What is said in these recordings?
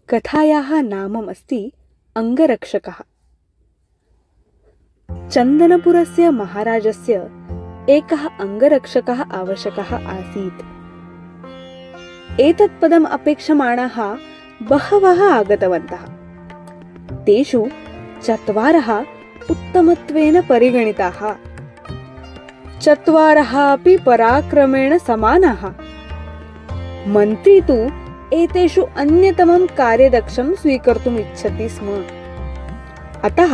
कथायाः नामम् अस्ति अङ्गरक्षकः। चन्दनपुरस्य महाराजस्य एकः अङ्गरक्षकः आवश्यकः आसीत्। एतत् पदम् अपेक्षमाणाः बहवः आगतवन्तः। तेषु 4 उत्तमत्वेन परिगणिताः। 4 अपि पराक्रमेण समानाः। मन्त्री तु एतेषु अन्यतमं कार्यदक्षं स्वीकर्तुम् इच्छति स्म। अतः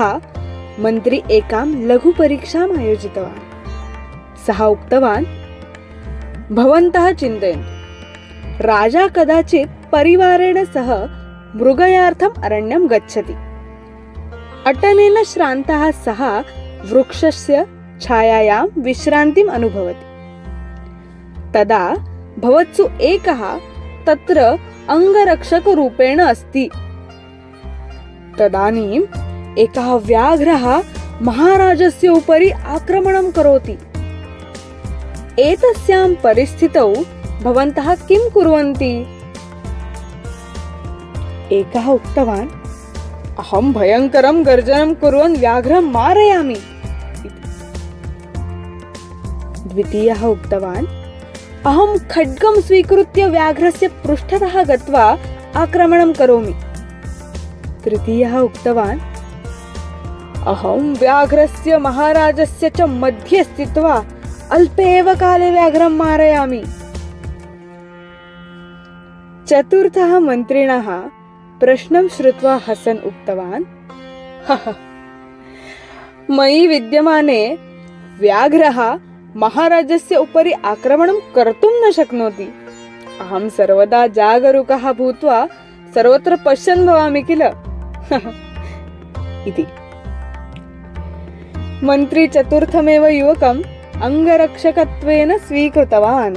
मन्त्री एकां लघुपरीक्षाम् आयोजितवान्। सः उक्तवान्, भवन्तः चिन्तयन्तु, राजा कदाचित् परिवारेण सह मृगयार्थम् अरण्यं गच्छति। अटनेन श्रान्तः सः वृक्षस्य छायायां विश्रान्तिम् अनुभवति। तदा भवत्सु एकः तत्र अङ्गरक्षकरूपेण अस्ति। तदानीम् एकः व्याघ्रः महाराजस्य उपरि आक्रमणं करोति। एतस्यां परिस्थितौ भवन्तः किं कुर्वन्ति? एकः उक्तवान्, अहं भयङ्करं गर्जनं कुर्वन् व्याघ्रं मारयामि। द्वितीयः उक्तवान्, अहं खड्गं स्वीकृत्य व्याघ्रस्य पृष्ठतः गत्वा आक्रमणं करोमि। तृतीयः उक्तवान्, अहं व्याघ्रस्य महाराजस्य च मध्ये स्थित्वा अल्पे एव काले व्याघ्रं मारयामि। चतुर्थः मन्त्रिणः प्रश्नं श्रुत्वा हसन् उक्तवान्, मयि विद्यमाने व्याघ्रः महाराजस्य उपरि आक्रमणं कर्तुं न शक्नोति। अहं सर्वदा जागरूकः भूत्वा सर्वत्र पश्यन् भवामि किल। इति। मन्त्री चतुर्थमेव युवकम् अङ्गरक्षकत्वेन स्वीकृतवान्।